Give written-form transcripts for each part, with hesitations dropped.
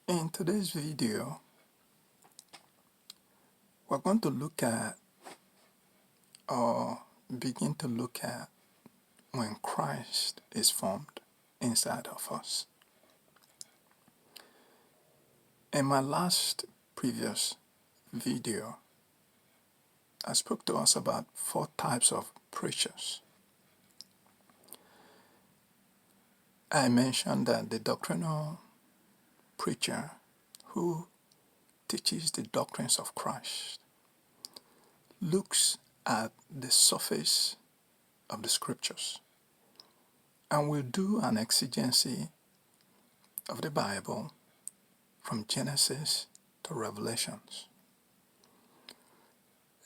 In today's video, we're going to look at or begin to look at when Christ is formed inside of us. In my last previous video, I spoke to us about 4 types of preachers. I mentioned that the doctrinal preacher who teaches the doctrines of Christ looks at the surface of the scriptures and will do an exegesis of the Bible from Genesis to Revelations.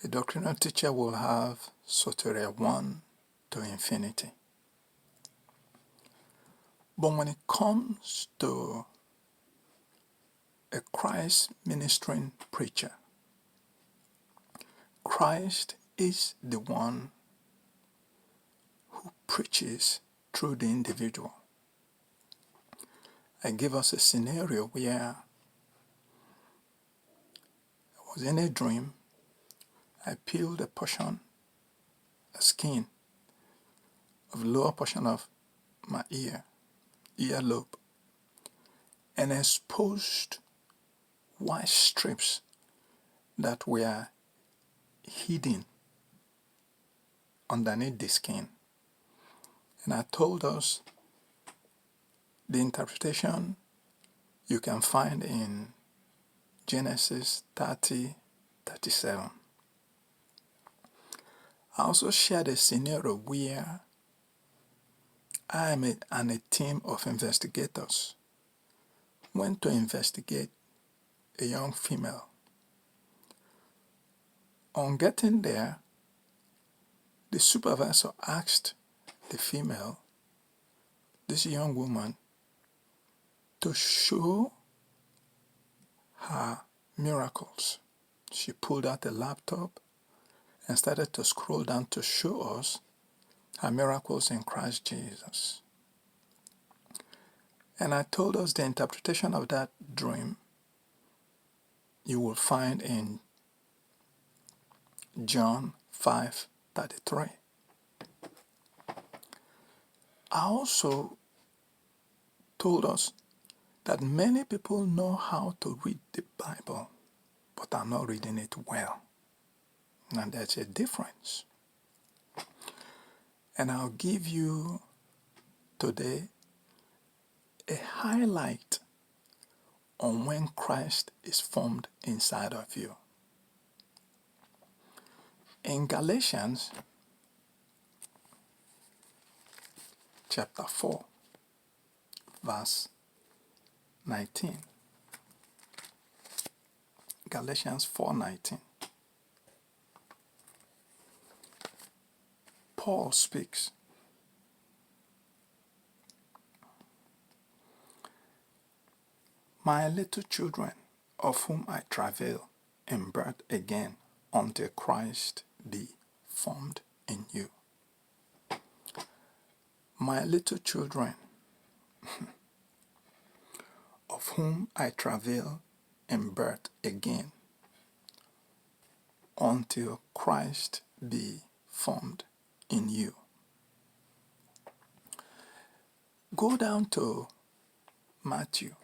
A doctrinal teacher will have soteria 1 to infinity. But when it comes to a Christ ministering preacher, Christ is the one who preaches through the individual. I give us a scenario where I was in a dream. I peeled a skin of the lower portion of my earlobe, and exposed white strips that were hidden underneath the skin. And I told us the interpretation you can find in Genesis 30:37. I also shared a scenario where I and a team of investigators went to investigate a young female. On getting there, the supervisor asked the female, this young woman, to show her miracles. She pulled out a laptop and started to scroll down to show us her miracles in Christ Jesus. And I told us the interpretation of that dream you will find in John 5:33. I also told us that many people know how to read the Bible, but are not reading it well. And there's a difference. And I'll give you today a highlight on when Christ is formed inside of you. In Galatians chapter 4, verse 19. Galatians 4:19. Paul speaks. My little children, of whom I travail in birth again until Christ be formed in you. My little children, of whom I travail in birth again until Christ be formed in you. Go down to Matthew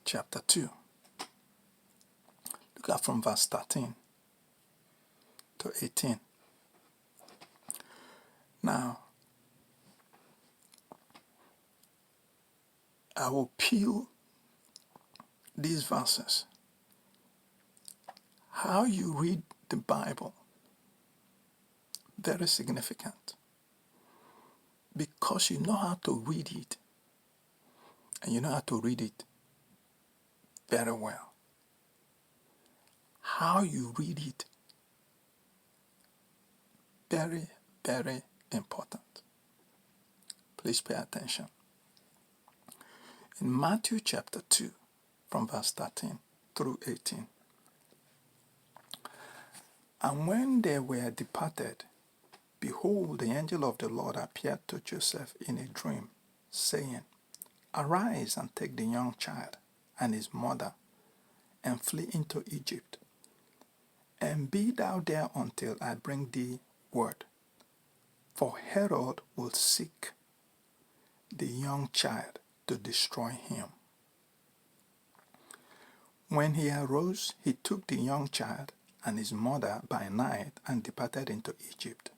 chapter 2. Look at from verse 13 to 18. Now, I will peel these verses. How you read the Bible, very significant. Because you know how to read it, and you know how to read it very well. How you read it, very, very important. Please pay attention. In Matthew chapter 2, from verse 13 through 18. And when they were departed, behold, the angel of the Lord appeared to Joseph in a dream, saying, Arise and take the young child and his mother, and flee into Egypt, and be thou there until I bring thee word. For Herod will seek the young child to destroy him. When he arose, he took the young child and his mother by night and departed into Egypt,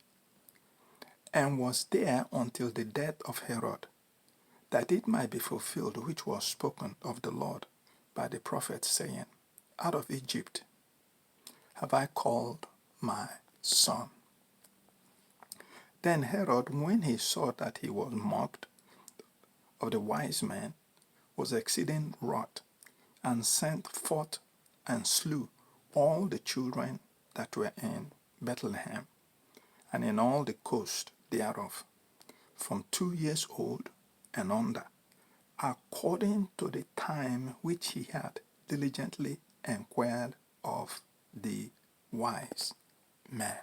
and was there until the death of Herod, that it might be fulfilled which was spoken of the Lord by the prophet, saying, Out of Egypt have I called my son. Then Herod, when he saw that he was mocked of the wise men, was exceeding wroth, and sent forth and slew all the children that were in Bethlehem, and in all the coast thereof, from 2 years old and under, according to the time which he had diligently inquired of the wise men.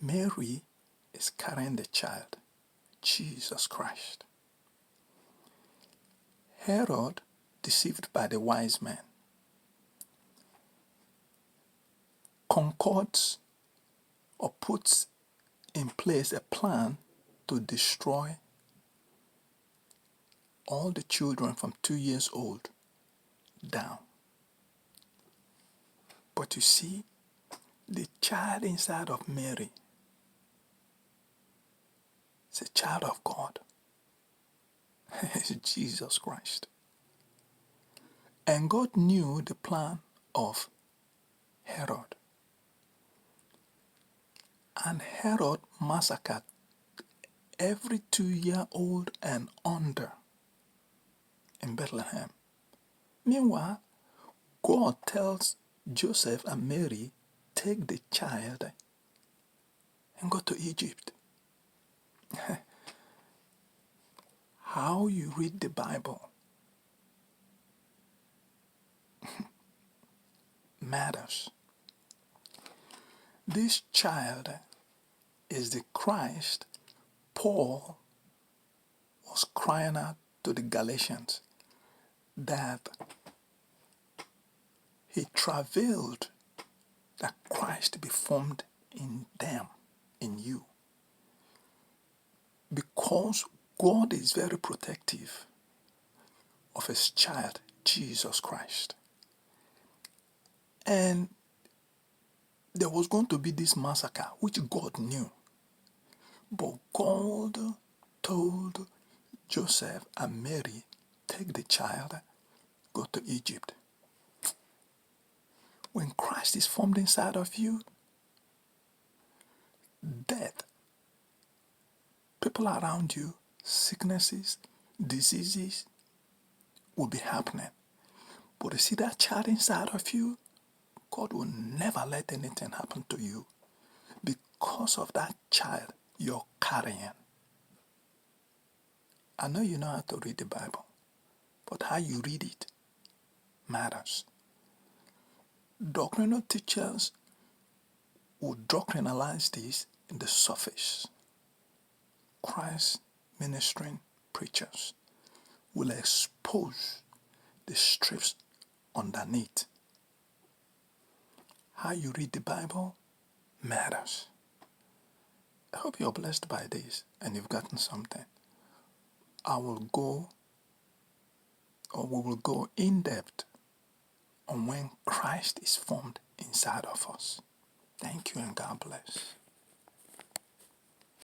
Mary is carrying the child, Jesus Christ. Herod, deceived by the wise men, concords or puts in place a plan to destroy all the children from 2 years old down. But you see, the child inside of Mary is a child of God. It's Jesus Christ. And God knew the plan of Herod. And Herod massacred every 2-year-old and under in Bethlehem. Meanwhile, God tells Joseph and Mary, take the child and go to Egypt. How you read the Bible matters. This child is the Christ Paul was crying out to the Galatians that he travailed that Christ be formed in them, in you. Because God is very protective of his child, Jesus Christ. And there was going to be this massacre, which God knew. But God told Joseph and Mary, take the child, go to Egypt. When Christ is formed inside of you, death, people around you, sicknesses, diseases will be happening. But you see that child inside of you, God will never let anything happen to you because of that child you're carrying. I know you know how to read the Bible, but how you read it matters. Doctrinal teachers will doctrinalize this in the surface. Christ ministering preachers will expose the strips underneath. How you read the Bible matters. I hope you're blessed by this and you've gotten something. We will go in depth on when Christ is formed inside of us. Thank you and God bless.